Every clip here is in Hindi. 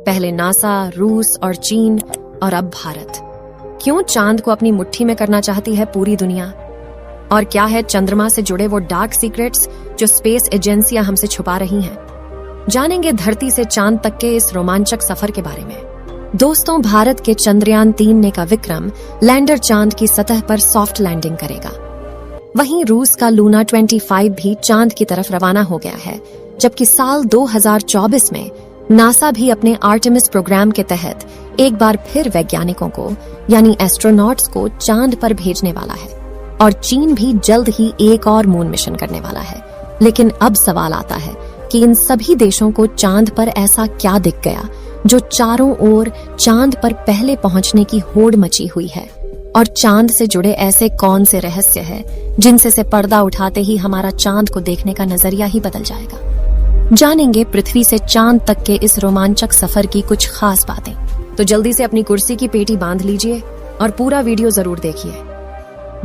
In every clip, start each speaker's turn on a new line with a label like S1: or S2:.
S1: पहले नासा, रूस और चीन और अब भारत। क्यों चांद को अपनी मुट्ठी में करना चाहती है पूरी दुनिया? और क्या है चंद्रमा से जुड़े वो डार्क सीक्रेट्स जो स्पेस एजेंसियां हमसे छुपा रही हैं? जानेंगे धरती से चांद तक के इस रोमांचक सफर के बारे में। दोस्तों, भारत के चंद्रयान 3 ने का विक्रम लैंडर चांद की सतह पर सॉफ्ट लैंडिंग करेगा। वहीं रूस का लूना 25 भी चांद की तरफ रवाना हो गया है, जबकि साल 2024 में नासा भी अपने आर्टेमिस प्रोग्राम के तहत एक बार फिर वैज्ञानिकों को यानी एस्ट्रोनॉट्स को चांद पर भेजने वाला है। और चीन भी जल्द ही एक और मून मिशन करने वाला है। लेकिन अब सवाल आता है कि इन सभी देशों को चांद पर ऐसा क्या दिख गया जो चारों ओर चांद पर पहले पहुंचने की होड़ मची हुई है? और चांद से जुड़े ऐसे कौन से रहस्य हैं जिनसे से पर्दा उठाते ही हमारा चांद को देखने का नजरिया ही बदल जाएगा? जानेंगे पृथ्वी से चांद तक के इस रोमांचक सफर की कुछ खास बातें। तो जल्दी से अपनी कुर्सी की पेटी बांध लीजिए और पूरा वीडियो जरूर देखिए।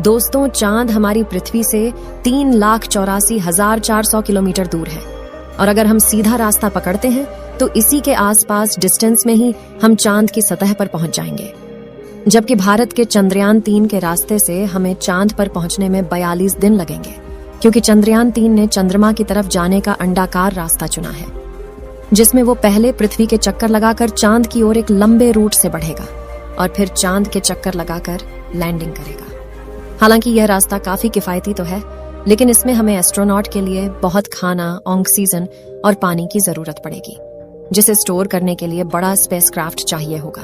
S1: दोस्तों, चांद हमारी पृथ्वी से 3,84,400 किलोमीटर दूर है। और अगर हम सीधा रास्ता पकड़ते हैं तो इसी के आसपास डिस्टेंस में ही हम चांद की सतह पर पहुंच जाएंगे। जबकि भारत के चंद्रयान 3 के रास्ते से हमें चांद पर पहुंचने में 42 दिन लगेंगे, क्योंकि चंद्रयान 3 ने चंद्रमा की तरफ जाने का अंडाकार रास्ता चुना है, जिसमें वो पहले पृथ्वी के चक्कर लगाकर चांद की ओर एक लंबे रूट से बढ़ेगा और फिर चांद के चक्कर लगाकर लैंडिंग करेगा। हालांकि यह रास्ता काफी किफायती तो है, लेकिन इसमें हमें एस्ट्रोनॉट के लिए बहुत खाना, ऑक्सीजन और पानी की जरूरत पड़ेगी, जिसे स्टोर करने के लिए बड़ा स्पेसक्राफ्ट चाहिए होगा।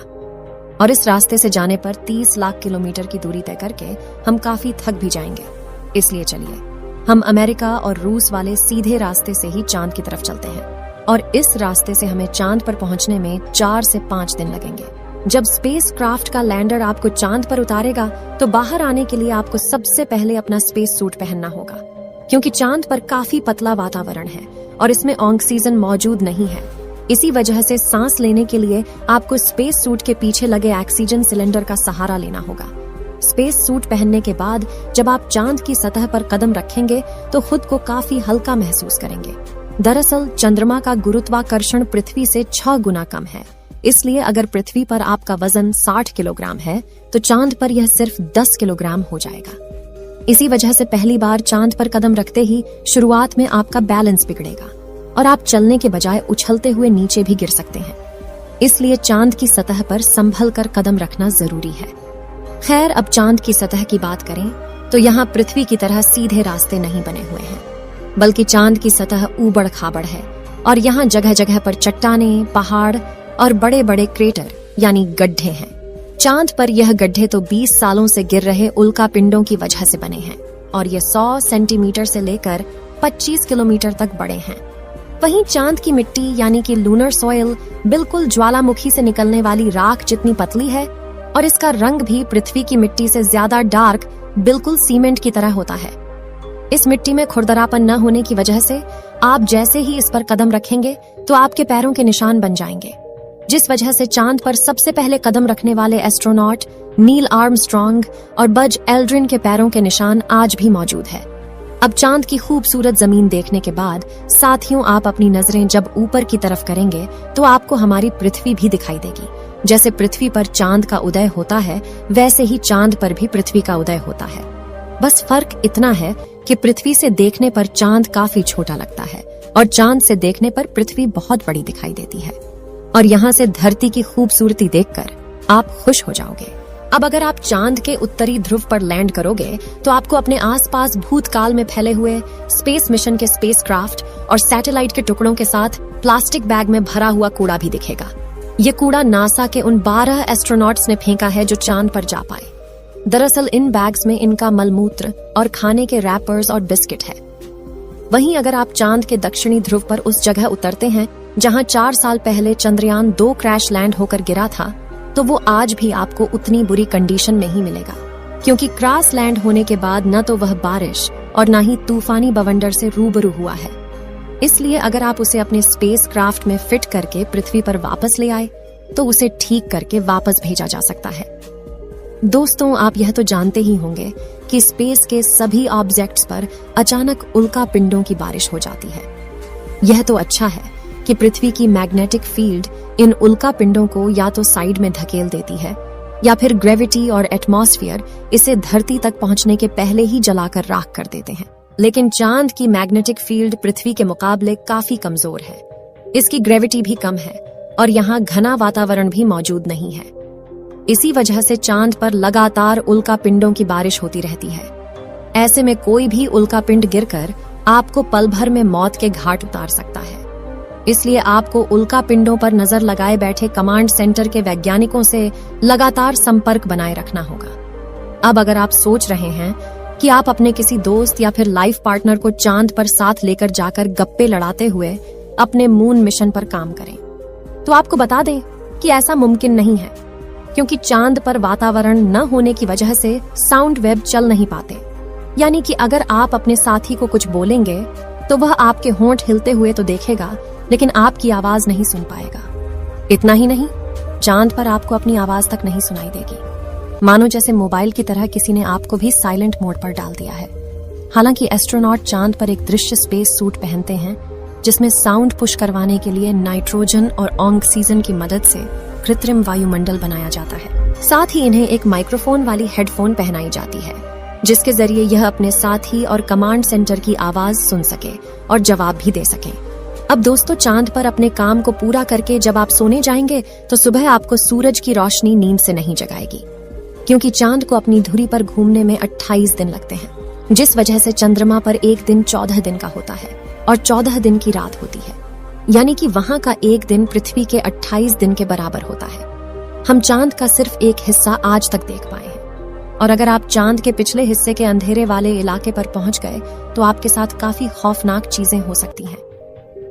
S1: और इस रास्ते से जाने पर 30 लाख किलोमीटर की दूरी तय करके हम काफी थक भी जाएंगे। इसलिए चलिए हम अमेरिका और रूस वाले सीधे रास्ते से ही चांद की तरफ चलते हैं। और इस रास्ते से हमें चांद पर पहुंचने में 4 से 5 दिन लगेंगे। जब स्पेसक्राफ्ट का लैंडर आपको चांद पर उतारेगा तो बाहर आने के लिए आपको सबसे पहले अपना स्पेस सूट पहनना होगा, क्योंकि चांद पर काफी पतला वातावरण है और इसमें ऑक्सीजन मौजूद नहीं है। इसी वजह से सांस लेने के लिए आपको स्पेस सूट के पीछे लगे ऑक्सीजन सिलेंडर का सहारा लेना होगा। स्पेस सूट पहनने के बाद जब आप चांद की सतह पर कदम रखेंगे तो खुद को काफी हल्का महसूस करेंगे। दरअसल चंद्रमा का गुरुत्वाकर्षण पृथ्वी से 6 गुना कम है, इसलिए अगर पृथ्वी पर आपका वजन 60 किलोग्राम है तो चांद पर यह सिर्फ 10 किलोग्राम हो जाएगा। इसी वजह से पहली बार चांद पर कदम रखते ही शुरुआत में आपका बैलेंस बिगड़ेगा और आप चलने के बजाय उछलते हुए नीचे भी गिर सकते हैं। इसलिए चांद की सतह पर संभल कर कदम रखना जरूरी है। खैर, अब चांद की सतह की बात करें तो यहाँ पृथ्वी की तरह सीधे रास्ते नहीं बने हुए हैं, बल्कि चांद की सतह ऊबड़ खाबड़ है और यहाँ जगह जगह पर चट्टानें, पहाड़ और बड़े बड़े क्रेटर यानी गड्ढे हैं। चांद पर यह गड्ढे तो 20 सालों से गिर रहे उल्का पिंडों की वजह से बने हैं और ये 100 सेंटीमीटर से लेकर 25 किलोमीटर तक बड़े हैं। वहीं चांद की मिट्टी यानी कि लूनर सॉइल बिल्कुल ज्वालामुखी से निकलने वाली राख जितनी पतली है और इसका रंग भी पृथ्वी की मिट्टी से ज्यादा डार्क, बिल्कुल सीमेंट की तरह होता है। इस मिट्टी में खुरदरापन न होने की वजह से आप जैसे ही इस पर कदम रखेंगे तो आपके पैरों के निशान बन जाएंगे, जिस वजह से चांद पर सबसे पहले कदम रखने वाले एस्ट्रोनॉट नील आर्मस्ट्रॉन्ग और बज एल्ड्रिन के पैरों के निशान आज भी मौजूद है। अब चांद की खूबसूरत जमीन देखने के बाद साथियों, आप अपनी नजरें जब ऊपर की तरफ करेंगे तो आपको हमारी पृथ्वी भी दिखाई देगी। जैसे पृथ्वी पर चांद का उदय होता है, वैसे ही चांद पर भी पृथ्वी का उदय होता है। बस फर्क इतना है कि पृथ्वी से देखने पर चांद काफी छोटा लगता है और चांद से देखने पर पृथ्वी बहुत बड़ी दिखाई देती है। और यहाँ से धरती की खूबसूरती देखकर आप खुश हो जाओगे। अब अगर आप चांद के उत्तरी ध्रुव पर लैंड करोगे तो आपको अपने आसपास भूतकाल में फैले हुए स्पेस मिशन के स्पेसक्राफ्ट और सैटेलाइट के टुकड़ों के साथ प्लास्टिक बैग में भरा हुआ कूड़ा भी दिखेगा। ये कूड़ा नासा के उन 12 एस्ट्रोनॉट्स ने फेंका है जो चांद पर जा पाए। दरअसल इन बैग्स में इनका मलमूत्र और खाने के रैपर्स और बिस्किट है। वहीं अगर आप चांद के दक्षिणी ध्रुव पर उस जगह उतरते हैं जहां 4 साल पहले चंद्रयान 2 क्रैश लैंड होकर गिरा था, तो वो आज भी आपको उतनी बुरी कंडीशन में ही मिलेगा, क्योंकि क्रैश लैंड होने के बाद न तो वह बारिश और न ही तूफानी बवंडर से रूबरू हुआ है। इसलिए अगर आप उसे अपने स्पेस क्राफ्ट में फिट करके पृथ्वी पर वापस ले आए तो उसे ठीक करके वापस भेजा जा सकता है। दोस्तों, आप यह तो जानते ही होंगे कि स्पेस के सभी ऑब्जेक्ट्स पर अचानक उल्का पिंडों की बारिश हो जाती है। यह तो अच्छा है कि पृथ्वी की मैग्नेटिक फील्ड इन उल्का पिंडों को या तो साइड में धकेल देती है या फिर ग्रेविटी और एटमॉस्फेयर इसे धरती तक पहुंचने के पहले ही जलाकर राख कर देते हैं। लेकिन चांद की मैग्नेटिक फील्ड पृथ्वी के मुकाबले काफी कमजोर है। इसकी ग्रेविटी भी कम है और यहाँ घना वातावरण भी मौजूद नहीं है। इसी वजह से चांद पर लगातार उल्का पिंडों की बारिश होती रहती है। ऐसे में कोई भी उल्का पिंड गिरकर आपको पल भर में मौत के घाट उतार सकता है। इसलिए आपको उल्का पिंडों पर नजर लगाए बैठे कमांड सेंटर के वैज्ञानिकों से लगातार संपर्क बनाए रखना होगा। अब अगर आप सोच रहे हैं कि आप अपने किसी दोस्त या फिर लाइफ पार्टनर को चांद पर साथ लेकर जाकर गप्पे लड़ाते हुए अपने मून मिशन पर काम करें, तो आपको बता दें कि ऐसा मुमकिन नहीं है, क्योंकि चांद पर वातावरण न होने की वजह से साउंड वेव चल नहीं पाते। यानी कि अगर आप अपने साथी को कुछ बोलेंगे तो वह आपके होंठ हिलते हुए तो देखेगा, लेकिन आपकी आवाज नहीं सुन पाएगा। इतना ही नहीं, चांद पर आपको अपनी आवाज तक नहीं सुनाई देगी, मानो जैसे मोबाइल की तरह किसी ने आपको भी साइलेंट मोड पर डाल दिया है। हालांकि एस्ट्रोनॉट चांद पर एक दृश्य स्पेस सूट पहनते हैं जिसमें साउंड पुश करवाने के लिए नाइट्रोजन और ऑक्सीजन की मदद से कृत्रिम वायुमंडल बनाया जाता है। साथ ही इन्हें एक माइक्रोफोन वाली हेडफोन पहनाई जाती है जिसके जरिए यह अपने साथी और कमांड सेंटर की आवाज सुन सके और जवाब भी दे सके। अब दोस्तों, चांद पर अपने काम को पूरा करके जब आप सोने जाएंगे तो सुबह आपको सूरज की रोशनी नींद से नहीं जगाएगी, क्योंकि चांद को अपनी धुरी पर घूमने में 28 दिन लगते हैं, जिस वजह से चंद्रमा पर एक दिन 14 दिन का होता है और 14 दिन की रात होती है। यानी कि वहां का एक दिन पृथ्वी के 28 दिन के बराबर होता है। हम चांद का सिर्फ एक हिस्सा आज तक देख पाए हैं, और अगर आप चांद के पिछले हिस्से के अंधेरे वाले इलाके पर पहुंच गए तो आपके साथ काफी खौफनाक चीजें हो सकती हैं।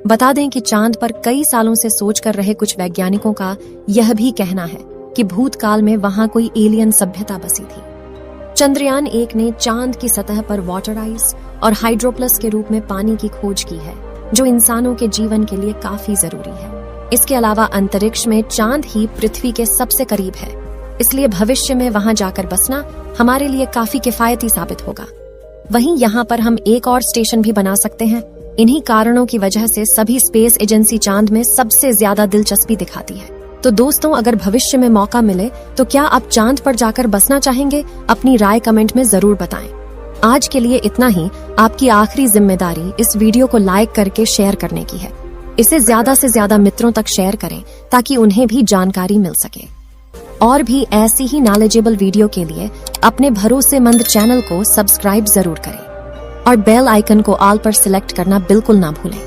S1: बता दें कि चांद पर कई सालों से सोच कर रहे कुछ वैज्ञानिकों का यह भी कहना है कि भूतकाल में वहां कोई एलियन सभ्यता बसी थी। चंद्रयान 1 ने चांद की सतह पर वाटर आइस और हाइड्रोप्लस के रूप में पानी की खोज की है, जो इंसानों के जीवन के लिए काफी जरूरी है। इसके अलावा अंतरिक्ष में चांद ही पृथ्वी के सबसे करीब है, इसलिए भविष्य में वहां जाकर बसना हमारे लिए काफी किफायती साबित होगा। वहीं यहाँ पर हम एक और स्टेशन भी बना सकते हैं। इन्हीं कारणों की वजह से सभी स्पेस एजेंसी चांद में सबसे ज्यादा दिलचस्पी दिखाती है। तो दोस्तों, अगर भविष्य में मौका मिले तो क्या आप चांद पर जाकर बसना चाहेंगे? अपनी राय कमेंट में जरूर बताएं। आज के लिए इतना ही। आपकी आखिरी जिम्मेदारी इस वीडियो को लाइक करके शेयर करने की है। इसे ज्यादा से ज्यादा मित्रों तक शेयर करें ताकि उन्हें भी जानकारी मिल सके। और भी ऐसी ही नॉलेजेबल वीडियो के लिए अपने भरोसेमंद चैनल को सब्सक्राइब जरूर करें और बेल आइकन को ऑल पर सिलेक्ट करना बिल्कुल ना भूलें।